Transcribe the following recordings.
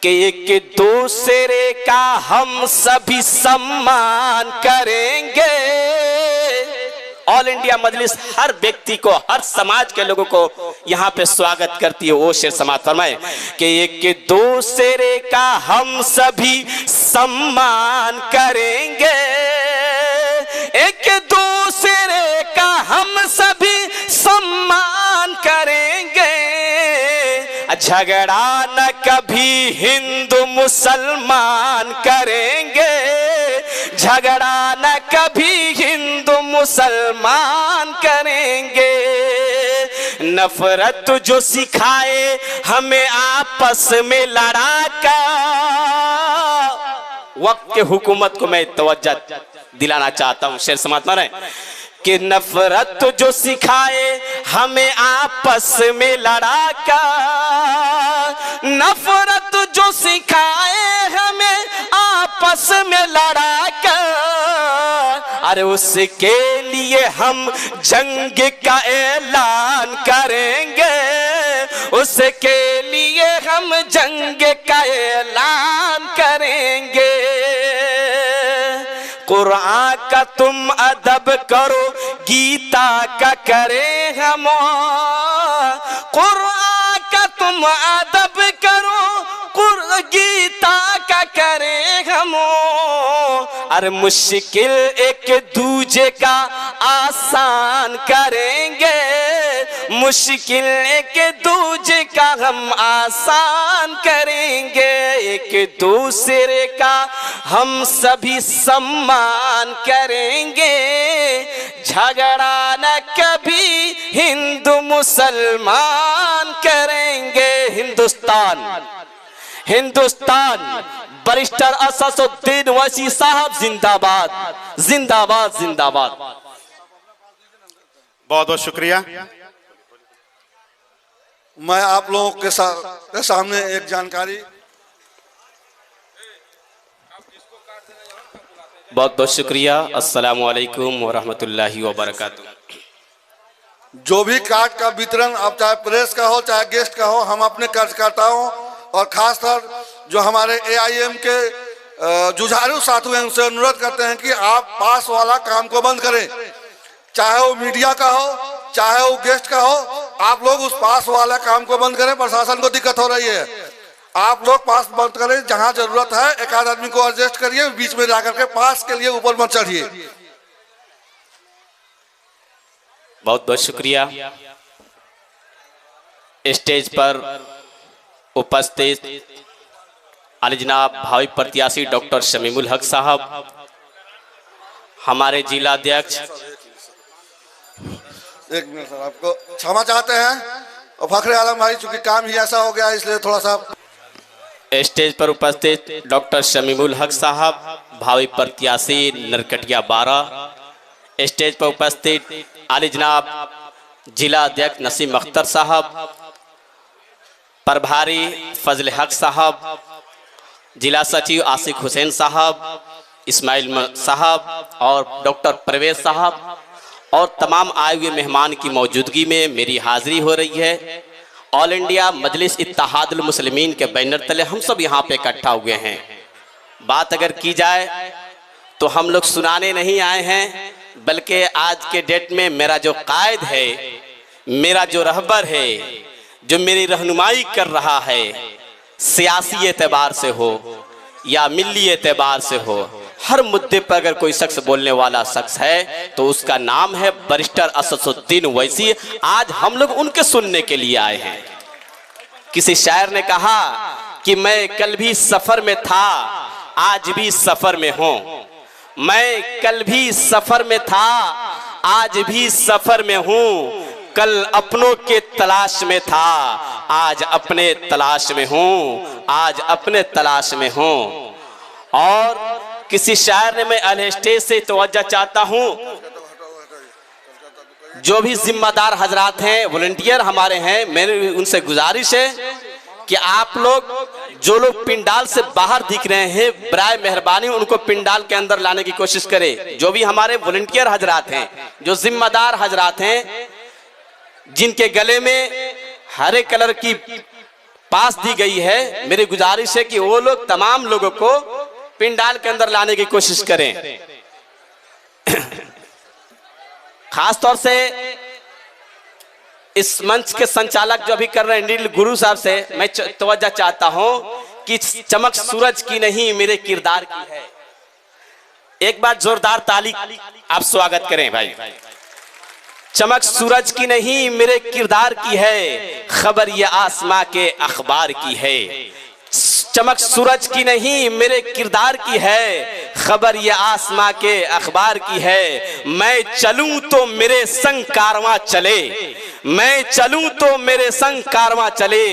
कि एक दूसरे का हम सभी सम्मान करेंगे। ऑल इंडिया मजलिस हर व्यक्ति को, हर समाज के लोगों को यहाँ पे स्वागत करती है। वो शेर समाज फरमाए कि एक दूसरे का हम सभी सम्मान करेंगे, एक दूसरे का हम सभी सम्मान करेंगे। झगड़ा न कभी हिंदू मुसलमान करेंगे, झगड़ा न कभी हिंदू मुसलमान करेंगे। नफरत जो सिखाए हमें आपस में लड़ाकर, वक्त के हुकूमत को मैं तवज्जो दिलाना चाहता हूं। शेर समात माने कि नफरत जो सिखाए हमें आपस में लड़ाकर, नफरत जो सिखाए हमें आपस में लड़ाकर, अरे उसके लिए हम जंग का ऐलान करेंगे, उसके लिए हम जंग का ऐलान करेंगे। कुरान का तुम अदब करो, गीता का करें हम, कुरान का तुम अदब करो, गीता का करें हम। अरे मुश्किल एक दूजे का आसान करेंगे, मुश्किल एक दूजे का हम आसान करेंगे। एक दूसरे का हम सभी सम्मान करेंगे, झगड़ा न कभी हिंदू मुसलमान करेंगे। हिंदुस्तान बैरिस्टर असदुद्दीन ओवैसी साहब जिंदाबाद, जिंदाबाद, जिंदाबाद। बहुत बहुत शुक्रिया। मैं आप लोगों के सामने एक जानकारी, बहुत बहुत शुक्रिया। अस्सलामु अलैकुम व रहमतुल्लाहि व बरकातुहू। जो भी कार्ड का वितरण, अब चाहे प्रेस का हो चाहे गेस्ट का हो, हम अपने कार्यकर्ताओं और खासकर जो हमारे AIM के जुझारू साथी हैं उनसे अनुरोध करते हैं कि आप पास वाला काम को बंद करें, चाहे वो मीडिया का हो चाहे वो गेस्ट का हो। आप लोग उस पास वाला काम को बंद करें, प्रशासन को दिक्कत हो रही है। आप लोग पास बंद करें, जहां जरूरत है एक आध आदमी को एडजस्ट करिए, बीच में जाकर के पास के लिए ऊपर मत चढ़िए। बहुत बहुत शुक्रिया। स्टेज पर उपस्थित आली जनाब भावी प्रत्याशी डॉक्टर शमीमुल हक साहब, हमारे जिला अध्यक्ष। एक मिनट सर, आपको क्षमा चाहते हैं और फखरे आलम भाई, चूंकि काम ही ऐसा हो गया इसलिए थोड़ा सा। स्टेज पर उपस्थित डॉक्टर शमीमुल हक साहब, भावी प्रत्याशी नरकटिया 12। स्टेज पर उपस्थित आली जनाब जिला अध्यक्ष नसीम अख्तर साहब, प्रभारी फजल हक साहब, जिला सचिव आसिक हुसैन साहब, इस्माइल साहब और डॉक्टर परवेज साहब और तमाम आए हुए मेहमान की मौजूदगी में मेरी हाजिरी हो रही है। ऑल इंडिया मजलिस इत्तेहादुल मुस्लिमीन के बैनर तले हम सब यहाँ पे इकट्ठा हुए हैं। बात अगर की जाए तो हम लोग सुनाने नहीं आए हैं, बल्कि आज के डेट में मेरा जो कायद है, मेरा जो रहबर है, जो मेरी रहनुमाई कर रहा है, सियासी एतबार से हो या मिली एतबार से हो, हर मुद्दे पर अगर कोई शख्स बोलने वाला शख्स है तो उसका नाम है बैरिस्टर असदुद्दीन ओवैसी। आज हम लोग उनके सुनने के लिए आए हैं। किसी शायर ने कहा कि मैं कल भी सफर में था, आज भी सफर में हूँ। मैं कल भी सफर में था, आज भी सफर में हूँ। कल अपनों के तलाश में था, आज अपने तलाश में हूँ, आज अपने तलाश में हूँ। और किसी शायर ने, मैं अल स्टेज से तवज्जो चाहता हूँ, जो भी जिम्मेदार हजरात हैं, वॉलंटियर हमारे हैं, मेरी उनसे गुजारिश है कि आप लोग, जो लोग पिंडाल से बाहर दिख रहे हैं, बराए मेहरबानी उनको पिंडाल के अंदर लाने की कोशिश करें। जो भी हमारे वॉलंटियर हजरात हैं, जो जिम्मेदार हजरात हैं, जिनके गले में हरे कलर की पास दी गई है। मेरी गुजारिश है कि वो लोग तमाम लोगों को पिंडाल के अंदर लाने की कोशिश करें। खास तौर से इस मंच के संचालक जो अभी कर रहे हैं नील गुरु साहब से मैं तवज्जो चाहता हूं कि चमक सूरज की नहीं मेरे किरदार की है। एक बार जोरदार ताली आप स्वागत करें भाई। चमक सूरज की नहीं मेरे किरदार की है, खबर ये आसमां के अखबार की है। चमक सूरज की नहीं मेरे किरदार की है, खबर ये आसमां के अखबार की है। मैं चलूं तो मेरे संग कारवां चले, मैं चलूं तो मेरे संग कारवां चले।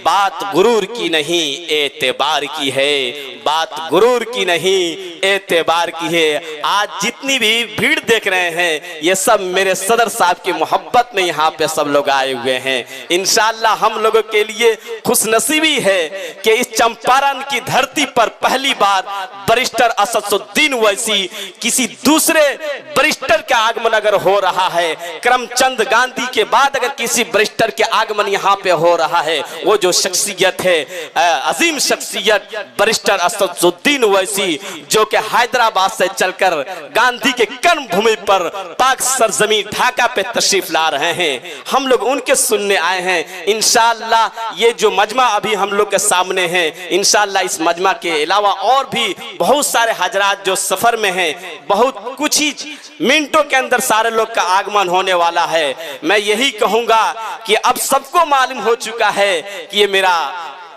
बात गुरूर की नहीं एतबार की है, बात गुरूर की नहीं एतबार की है। आज जितनी भी भीड़ देख रहे हैं ये सब मेरे सदर साहब की मोहब्बत में यहाँ पे सब लोग आए हुए हैं। इंशाअल्लाह हम लोगों के लिए खुशनसीबी है कि इस चंपारण की धरती पर पहली बार बैरिस्टर असदुद्दीन ओवैसी किसी दूसरे बैरिस्टर का आगमन अगर हो रहा है, करमचंद गांधी के बाद अगर किसी बैरिस्टर के आगमन यहाँ पे हो रहा है, वो जो शख्सियत है अजीम शख्सियत बैरिस्टर असदुद्दीन ओवैसी, जो कि हैदराबाद से चलकर गांधी के कर्म भूमि पर पाक सरजमी ढाका पे तशरीफ ला रहे हैं। हम लोग उनके सुनने आए हैं। इंशाअल्लाह ये जो मजमा अभी हम लोग के सामने है, इंशाअल्लाह इस मजमा के अलावा और भी बहुत सारे हजरात जो सफर में हैं, बहुत कुछ ही मिनटों के अंदर सारे लोग का आगमन होने वाला है। मैं यही कहूंगा कि अब सबको मालूम हो चुका है कि ये मेरा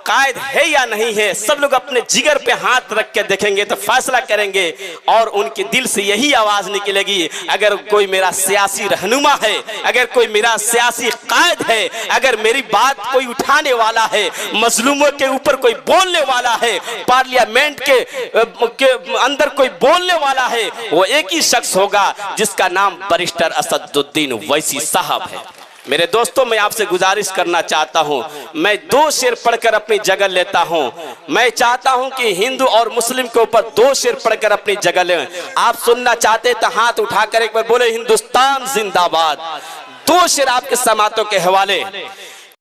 कायद है या नहीं है। सब लोग अपने जिगर पे हाथ रख के देखेंगे तो फैसला करेंगे और उनके दिल से यही आवाज निकलेगी, अगर कोई मेरा सियासी रहनुमा है, अगर कोई मेरा सियासी कायद है, अगर मेरी बात कोई उठाने वाला है, मजलूमों के ऊपर कोई बोलने वाला है, पार्लियामेंट के अंदर कोई बोलने वाला है, वो एक ही शख्स होगा जिसका नाम बैरिस्टर असदुद्दीन ओवैसी साहब है। मेरे दोस्तों, मैं आपसे गुजारिश करना चाहता हूं, मैं 2 शेर पढ़कर अपनी जगह लेता हूं। मैं चाहता हूं कि हिंदू और मुस्लिम के ऊपर 2 शेर पढ़कर अपनी जगह लें। आप सुनना चाहते तो हाथ उठाकर एक बार बोले हिंदुस्तान जिंदाबाद। 2 शेर आपके समातों के हवाले।